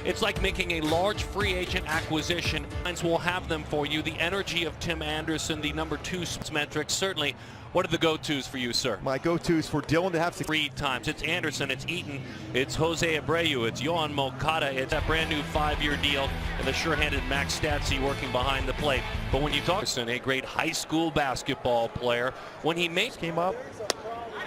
It's like making a large free agent acquisition. We'll have them for you. The energy of Tim Anderson, the #2 metrics, certainly. What are the go-tos for you, sir? My go-tos for Dylan to have 3 times. It's Anderson, it's Eaton, it's Jose Abreu, it's Yohan Moncada. It's that brand new 5-year deal, and the sure-handed Max Stassi working behind the plate. But when you talk to a great high school basketball player, when he makes came up,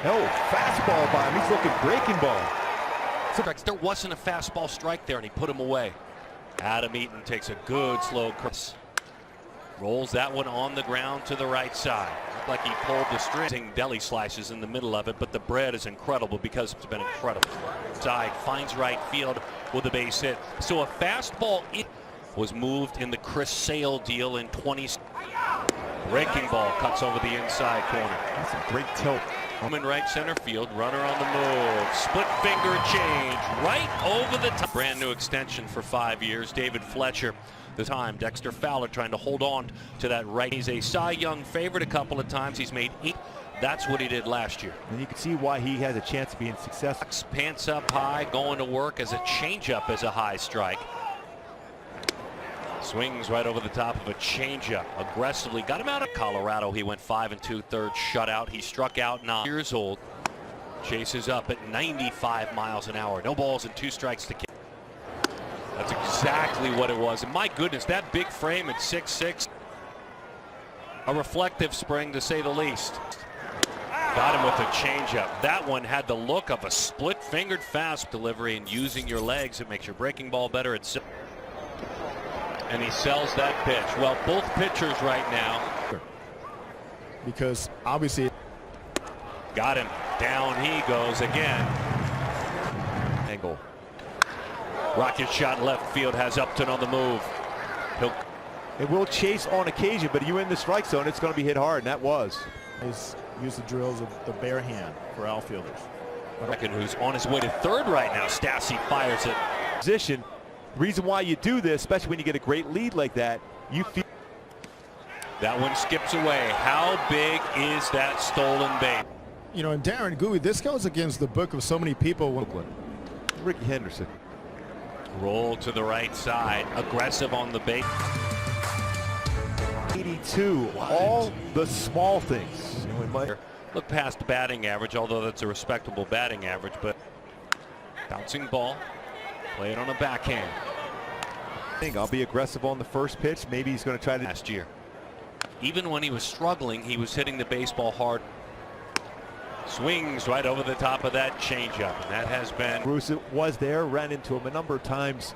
fastball by him. He's looking breaking ball. There wasn't a fastball strike there, and he put him away. Adam Eaton takes a good slow cross. Rolls that one on the ground to the right side. Looked like he pulled the string. Deli slices in the middle of it, but the bread is incredible because it's been incredible. Side finds right field with a base hit. So a fastball was moved in the Chris Sale deal in 20. Breaking ball cuts over the inside corner. That's a great tilt. In right center field, runner on the move. Split finger change right over the top. Brand new extension for 5 years. David Fletcher. The time Dexter Fowler trying to hold on to that right. He's a Cy Young favorite a couple of times. He's made 8. That's what he did last year. And you can see why he has a chance of being successful. Pants up high, going to work as a changeup as a high strike. Swings right over the top of a changeup. Aggressively got him out of Colorado. He went 5 2/3 shutout. He struck out 9 years old. Chases up at 95 miles an hour. No balls and 2 strikes to kill. That's exactly what it was. And my goodness, that big frame at 6'6". A reflective spring to say the least. Got him with a changeup. That one had the look of a split-fingered fast delivery, and using your legs, it makes your breaking ball better. And he sells that pitch. Well, both pitchers right now. Because obviously. Got him. Down he goes again. Angle. Rocket shot left field, has Upton on the move. It will chase on occasion, but you in the strike zone, it's going to be hit hard, and that was. He's used the drills of the bare hand for outfielders. Reckon who's on his way to third right now. Stassi fires it. Position. The reason why you do this, especially when you get a great lead like that, you feel. That one skips away. How big is that stolen base? You know, and Darren Gooey, this goes against the book of so many people. Ricky Henderson. Roll to the right side. Aggressive on the base. 82. All the small things. You know, we might look past batting average, although that's a respectable batting average, but bouncing ball. Play it on a backhand. I'll be aggressive on the first pitch. Maybe he's going to try to. Last year. Even when he was struggling, he was hitting the baseball hard. Swings right over the top of that changeup, and that has been. Bruce was there, ran into him a number of times.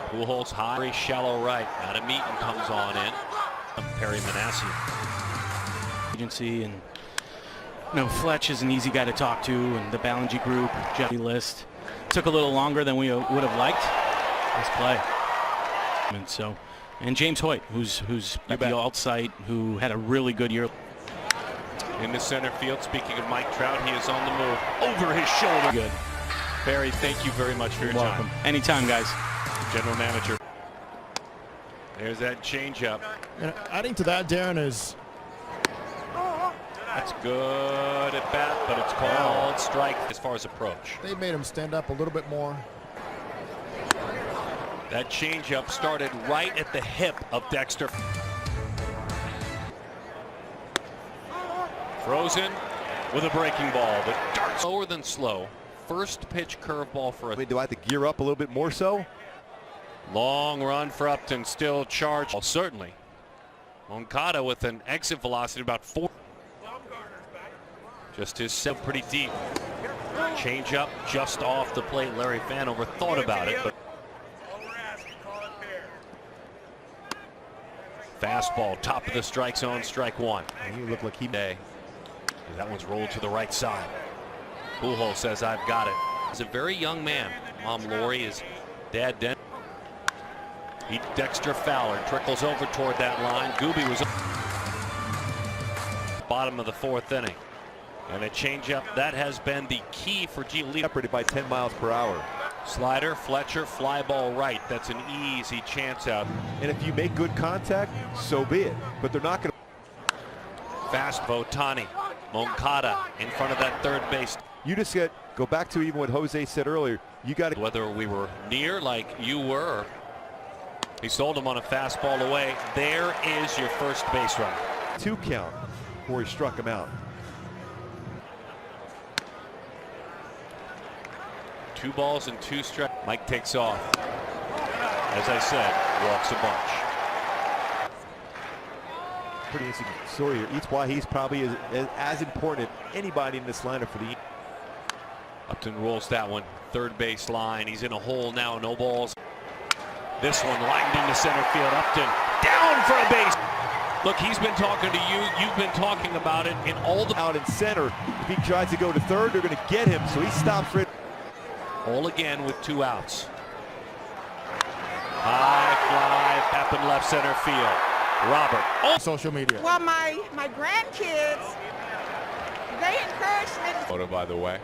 Pujols high, very shallow right. Adam Eaton comes on in. Perry Manassian. Agency, and Fletch is an easy guy to talk to, and the Ballinger group, Jeffy list. Took a little longer than we would have liked. Let's play. And James Hoyt, who's at the alt site, who had a really good year. In the center field, speaking of Mike Trout, he is on the move. Over his shoulder. Good. Barry, thank you very much for your time. Anytime, guys. General manager. There's that changeup. And adding to that, Darren, is. That's good at bat, but it's called strike as far as approach. They made him stand up a little bit more. That changeup started right at the hip of Dexter. Frozen with a breaking ball, but darts slower than slow. First pitch curveball for a. Do I have to gear up a little bit more so? Long run for Upton, still charged. Well, certainly. Moncada with an exit velocity about 4. Just his set pretty deep. Change up just off the plate. Larry Fanover thought about it, but fastball, top of the strike zone, strike 1. You look like he may. That one's rolled to the right side. Pujols says, "I've got it." He's a very young man. Mom Lori, his dad Den. Dexter Fowler trickles over toward that line. Gooby was bottom of the 4th inning. And a changeup that has been the key for Giolito. Separated by 10 miles per hour. Slider, Fletcher, fly ball right. That's an easy chance out. And if you make good contact, so be it. But they're not going to. Fast Votani. Moncada in front of that third base. You just go back to even what Jose said earlier. You got to. Whether we were near like you were. He sold him on a fastball away. There is your first base run. 2 count before he struck him out. 2 balls and 2 strikes. Mike takes off. As I said, walks a bunch. Pretty interesting story here. Eats why he's probably as important as anybody in this lineup for the. Upton rolls that one. Third base line. He's in a hole now. No balls. This one lined into center field. Upton down for a base. Look, he's been talking to you. You've been talking about it in all the. Out in center. If he tries to go to third, they're going to get him. So he stops for it. All again with 2 outs. High fly up in left center field. Robert. Oh. Social media. Well, my grandkids, they encouraged me to. Photo, by the way.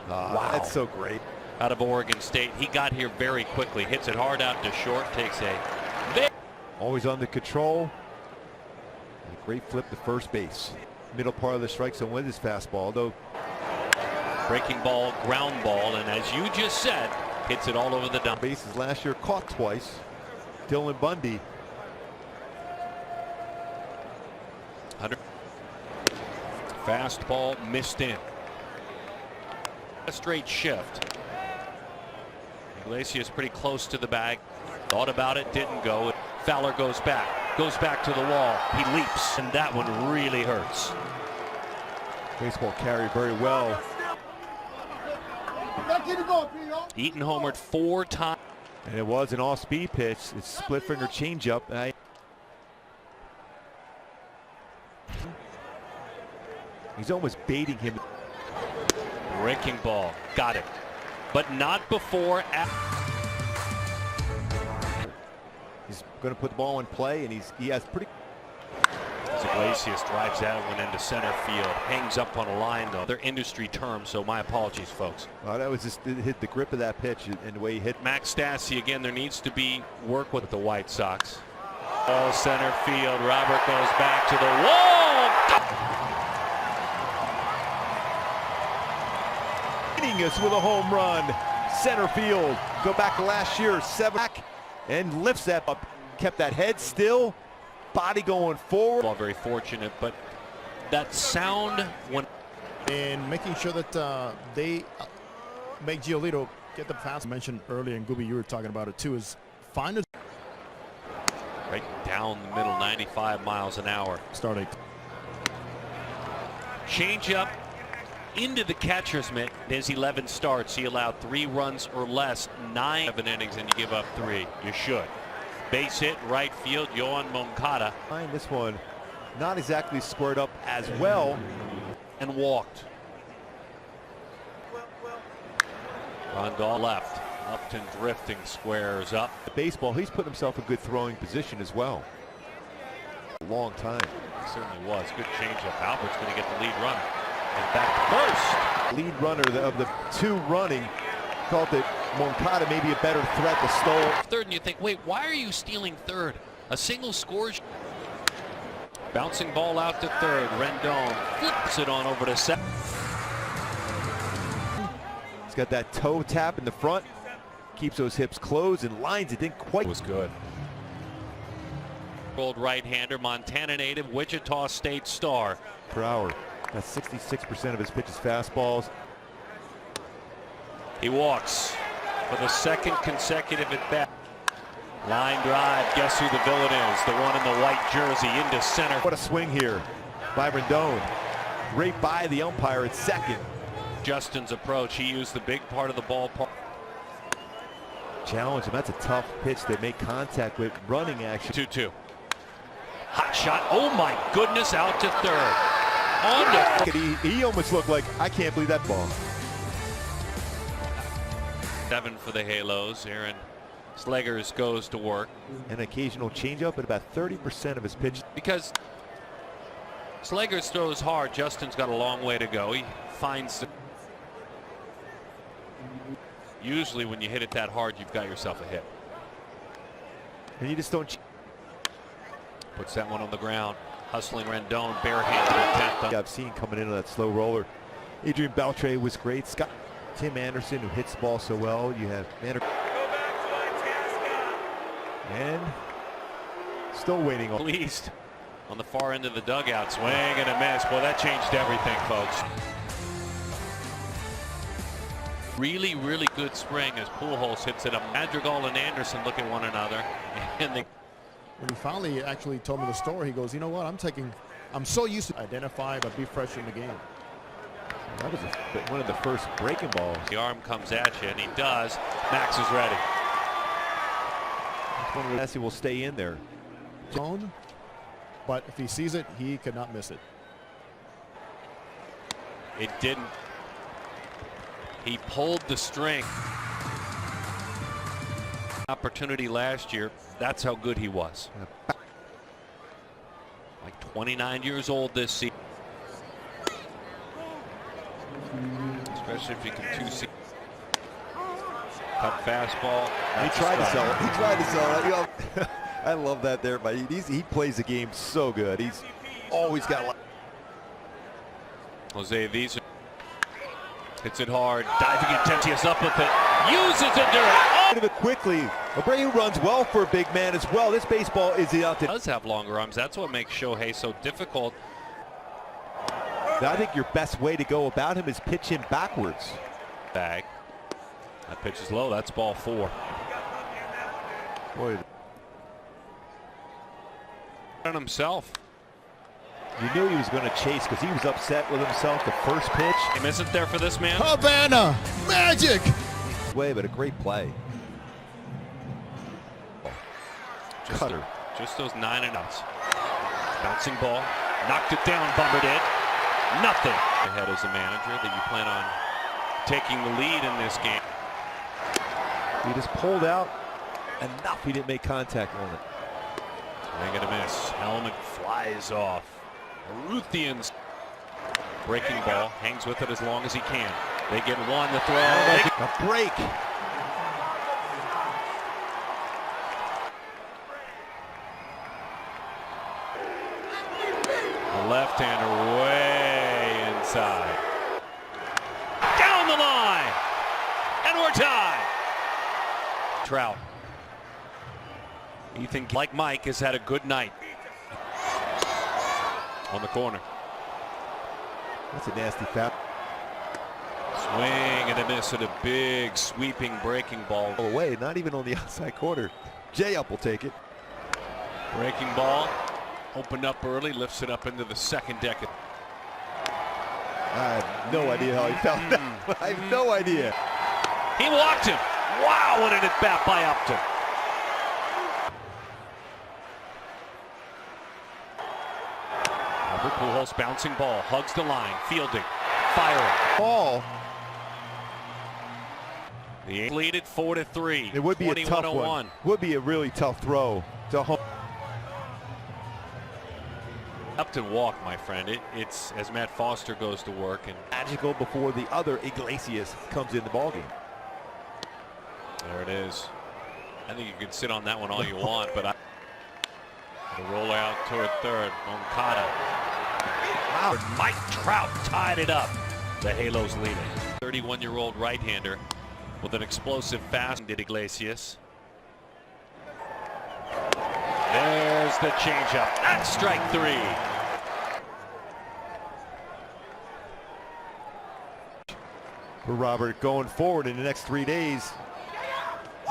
Wow. That's so great. Out of Oregon State. He got here very quickly. Hits it hard out to short. Takes a. Always under control. And a great flip to first base. Middle part of the strike zone with his fastball, though. Breaking ball, ground ball, and as you just said, hits it all over the dump. Bases last year, caught twice. Dylan Bundy. 100. Fastball missed in. A straight shift. Iglesias pretty close to the bag. Thought about it, didn't go. Fowler goes back to the wall. He leaps, and that one really hurts. Baseball carried very well. Eaton homered 4 times. And it was an off-speed pitch. It's split finger changeup. He's almost baiting him. Breaking ball, got it, but not before. He's going to put the ball in play, and he has pretty. Iglesias drives that one into center field. Hangs up on a line, though. They're industry terms, so my apologies, folks. Well, that was just it hit the grip of that pitch and the way he hit. Max Stassi, again, there needs to be work with the White Sox. All center field. Robert goes back to the wall. Leading us with a home run. Center field. Go back to last year. 7 back and lifts that up. Kept that head still. Body going forward. Well, very fortunate, but that sound when. And making sure that they make Giolito get the pass. Mentioned earlier, and Gooby, you were talking about it too, is find a. Right down the middle, 95 miles an hour. Starting. Change up into the catcher's mitt. His 11 starts. He allowed 3 runs or less, 9 innings, and you give up 3. You should. Base hit, right field, Yohan Moncada. This one not exactly squared up as well. And walked. Rondell left. Upton drifting, squares up. Baseball, he's put himself in good throwing position as well. A long time. He certainly was. Good changeup. Albert's going to get the lead runner. And back to first. Lead runner of the 2 running. Thought that Moncada may be a better threat to stole. Third, and you think, wait, why are you stealing third? A single scores. Bouncing ball out to third. Rendon flips it on over to second. He's got that toe tap in the front. Keeps those hips closed and lines it didn't quite. It was good. Old right-hander, Montana native, Wichita State star. Per hour. That's 66% of his pitches fastballs. He walks for the 2nd consecutive at bat. Line drive. Guess who the villain is? The one in the white jersey into center. What a swing here by Rendon. Right by the umpire at second. Justin's approach. He used the big part of the ballpark. Challenge him. That's a tough pitch. They make contact with running action. 2-2. Hot shot. Oh my goodness! Out to third. On to. He almost looked like, I can't believe that ball. 7 for the Halos. Aaron Slegers goes to work. An occasional changeup at about 30% of his pitch. Because Slegers throws hard, Justin's got a long way to go. He finds the. Usually when you hit it that hard, you've got yourself a hit. And you just don't. Puts that one on the ground. Hustling Rendon, barehanded attempt. I've seen coming into that slow roller. Adrian Beltre was great. Scott, Tim Anderson, who hits the ball so well. You have and still waiting on. Pleased on the far end of the dugout. Swing and a miss. Well, that changed everything, folks. Really, really good spring as Pujols hits it up. Madrigal and Anderson look at one another, and they. When he finally actually told me the story, he goes, you know what, I'm so used to identify but be fresh in the game. That was one of the first breaking balls. The arm comes at you, and he does. Max is ready. That's one of the will stay in there. Zone, but if he sees it, he could not miss it. It didn't. He pulled the string. Opportunity last year. That's how good he was. Like 29 years old this season. Especially if you can two-seat. Cut fastball. He tried to sell it. He tried to sell it. You know, I love that there, but he plays the game so good. He's always got a lot. Jose Visa hits it hard. Diving Intentious up with it. Uses it during. It quickly. Abreu runs well for a big man as well. This baseball is out there. Does have longer arms. That's what makes Shohei so difficult. I think your best way to go about him is pitch him backwards. Bag. That pitch is low. That's ball 4. Boy, On himself. you knew he was going to chase because he was upset with himself the first pitch. He isn't there for this man. Havana Magic. Way, but a great play. Cutter. Just those 9 and outs. Bouncing ball. Knocked it down. Bummer did. Nothing. Ahead as a manager that you plan on taking the lead in this game. He just pulled out enough. He didn't make contact on it. Swing and a miss. Helmet flies off. Ruthians. Breaking ball. Hangs with it as long as he can. They get one. The throw. A break. The left-hander way inside. Down the line. And we're tied. Trout. Ethan, like Mike, has had a good night. On the corner. That's a nasty foul. Swing and a miss at a big sweeping breaking ball. Away, not even on the outside corner. Jay Up will take it. Breaking ball. Opened up early, lifts it up into the second deck. I have no idea how he found that. I have no idea. He walked him. Wow, what an at-bat by Upton. Albert Pujols bouncing ball, hugs the line, fielding, firing. Ball. The Angels lead it 4-3. It would be a tough 21-01. one. Would be a really tough throw to home. Upton walk, my friend. It's as Matt Foster goes to work and Magical before the other Iglesias comes in the ballgame. there it is. I think you can sit on that one all you want, but the roll out toward third. Moncada. Wow, Mike Trout tied it up. The Halos lead it. 31-year-old right-hander with an explosive fast. Did Iglesias. There's the changeup. That's strike 3. For Robert going forward in the next 3 days.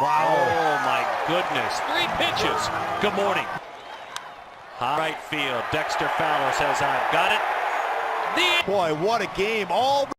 Wow. Oh, my goodness. 3 pitches. Good morning. High right field. Dexter Fowler says, I've got it. Boy, what a game. All